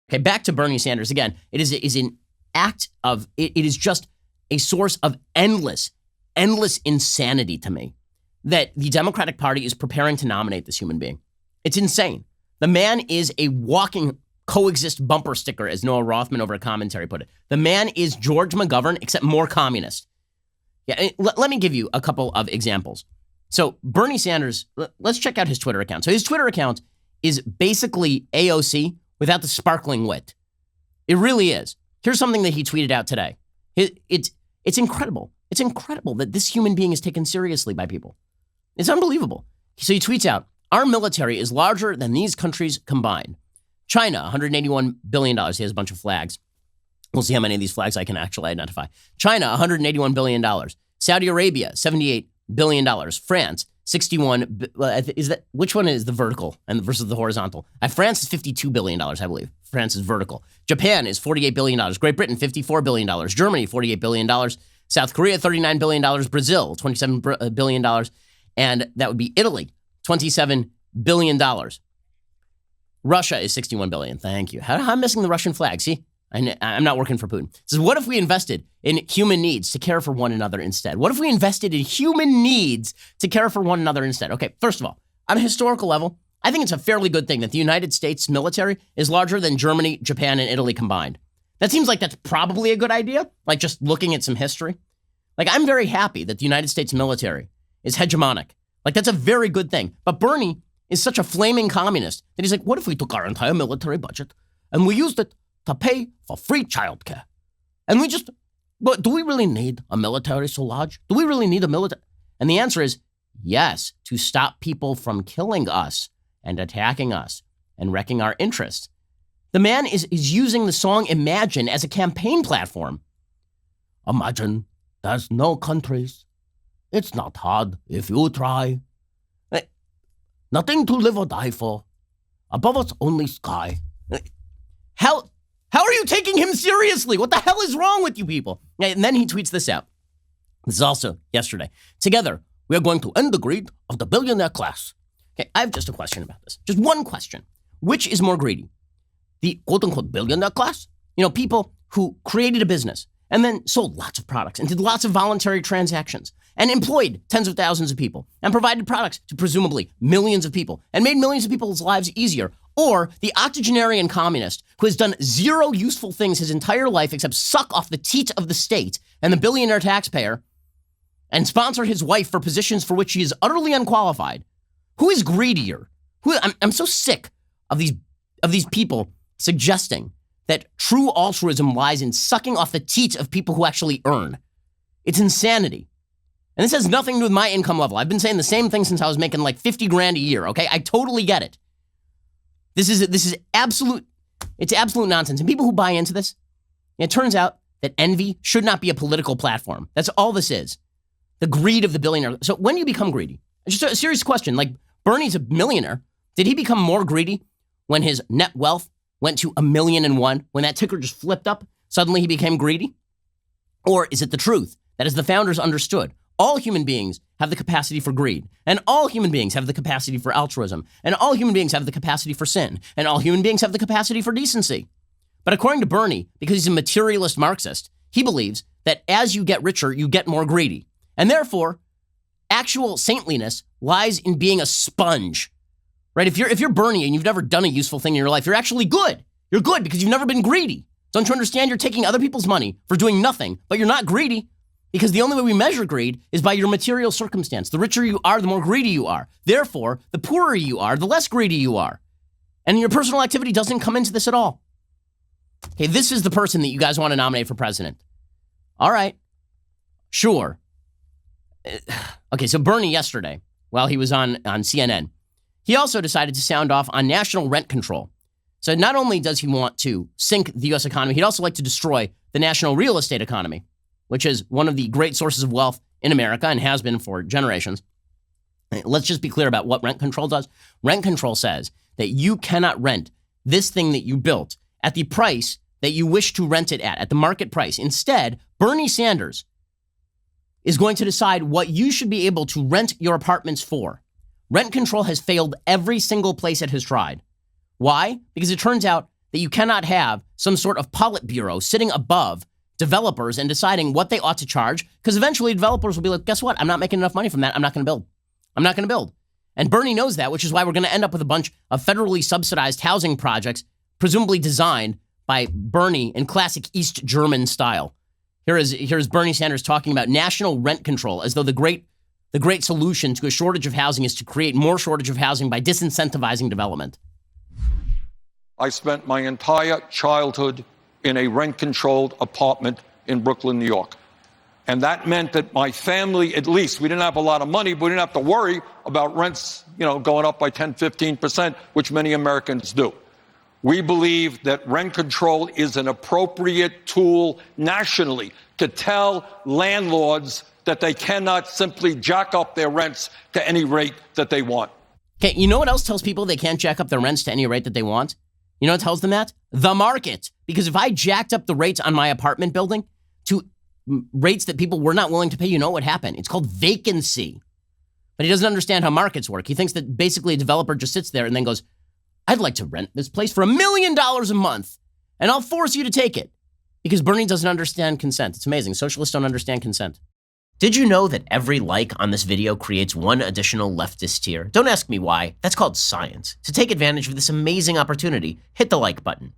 Okay, back to Bernie Sanders. Again, it is an act of, it is just a source of endless insanity to me that the Democratic Party is preparing to nominate this human being. It's insane. The man is a walking coexist bumper sticker, as Noah Rothman over a commentary put it. The man is George McGovern, except more communist. Yeah, let me give you a couple of examples. So Bernie Sanders, let's check out his Twitter account. So his Twitter account is basically AOC without the sparkling wit. It really is. Here's something that he tweeted out today. It's incredible. It's incredible that this human being is taken seriously by people. It's unbelievable. So he tweets out, our military is larger than these countries combined. China, $181 billion. He has a bunch of flags. We'll see how many of these flags I can actually identify. China, $181 billion. Saudi Arabia, $78 billion. France, 61. Which one is the vertical and versus the horizontal? France is $52 billion, I believe. France is vertical. Japan is $48 billion. Great Britain, $54 billion. Germany, $48 billion. South Korea, $39 billion. Brazil, $27 billion. And that would be Italy, $27 billion. Russia is $61 billion. Thank you. How am I missing the Russian flag? See, I'm not working for Putin. So what if we invested in human needs to care for one another instead? What if we invested in human needs to care for one another instead? Okay, first of all, on a historical level, I think it's a fairly good thing that the United States military is larger than Germany, Japan, and Italy combined. That seems like that's probably a good idea, like just looking at some history. Like, I'm very happy that the United States military is hegemonic. Like, that's a very good thing. But Bernie is such a flaming communist that he's like, what if we took our entire military budget and we used it to pay for free childcare? And but do we really need a military so large? Do we really need a military? And the answer is yes, to stop people from killing us and attacking us and wrecking our interests. The man is using the song Imagine as a campaign platform. Imagine there's no countries. It's not hard if you try. Nothing to live or die for. Above us only sky. How are you taking him seriously? What the hell is wrong with you people? And then he tweets this out. This is also yesterday. Together, we are going to end the greed of the billionaire class. Okay, I have just a question about this. Just one question. Which is more greedy? The quote-unquote billionaire class? You know, people who created a business and then sold lots of products and did lots of voluntary transactions and employed tens of thousands of people and provided products to presumably millions of people and made millions of people's lives easier. Or the octogenarian communist who has done zero useful things his entire life except suck off the teat of the state and the billionaire taxpayer and sponsor his wife for positions for which she is utterly unqualified. Who is greedier? I'm so sick of these people suggesting that true altruism lies in sucking off the teat of people who actually earn. It's insanity. And this has nothing to do with my income level. I've been saying the same thing since I was making like 50 grand a year, okay? I totally get it. This is absolute nonsense. And people who buy into this, it turns out that envy should not be a political platform. That's all this is. The greed of the billionaire. So when do you become greedy? Just a serious question. Like, Bernie's a millionaire. Did he become more greedy when his net wealth went to 1,000,001? When that ticker just flipped up, suddenly he became greedy? Or is it the truth that, as the founders understood, all human beings have the capacity for greed, and all human beings have the capacity for altruism, and all human beings have the capacity for sin, and all human beings have the capacity for decency? But according to Bernie, because he's a materialist Marxist, he believes that as you get richer, you get more greedy. And therefore, actual saintliness lies in being a sponge. Right? If you're Bernie and you've never done a useful thing in your life, you're actually good. You're good because you've never been greedy. Don't you understand? You're taking other people's money for doing nothing, but you're not greedy. Because the only way we measure greed is by your material circumstance. The richer you are, the more greedy you are. Therefore, the poorer you are, the less greedy you are. And your personal activity doesn't come into this at all. Okay, this is the person that you guys want to nominate for president. All right. Sure. Okay, so Bernie yesterday, while he was on CNN, he also decided to sound off on national rent control. So not only does he want to sink the U.S. economy, he'd also like to destroy the national real estate economy, which is one of the great sources of wealth in America and has been for generations. Let's just be clear about what rent control does. Rent control says that you cannot rent this thing that you built at the price that you wish to rent it at the market price. Instead, Bernie Sanders is going to decide what you should be able to rent your apartments for. Rent control has failed every single place it has tried. Why? Because it turns out that you cannot have some sort of Politburo sitting above developers and deciding what they ought to charge, because eventually developers will be like, guess what? I'm not making enough money from that. I'm not going to build. I'm not going to build. And Bernie knows that, which is why we're going to end up with a bunch of federally subsidized housing projects, presumably designed by Bernie in classic East German style. Here's Bernie Sanders talking about national rent control as though the great solution to a shortage of housing is to create more shortage of housing by disincentivizing development. I spent my entire childhood in a rent-controlled apartment in Brooklyn, New York. And that meant that my family, at least, we didn't have a lot of money, but we didn't have to worry about rents, going up by 10, 15%, which many Americans do. We believe that rent control is an appropriate tool nationally to tell landlords that they cannot simply jack up their rents to any rate that they want. Okay, you know what else tells people they can't jack up their rents to any rate that they want? You know what tells them that? The market. Because if I jacked up the rates on my apartment building to rates that people were not willing to pay, you know what would happen? It's called vacancy. But he doesn't understand how markets work. He thinks that basically a developer just sits there and then goes, I'd like to rent this place for $1 million a month, and I'll force you to take it. Because Bernie doesn't understand consent. It's amazing. Socialists don't understand consent. Did you know that every like on this video creates one additional leftist tier? Don't ask me why. That's called science. To take advantage of this amazing opportunity, hit the like button.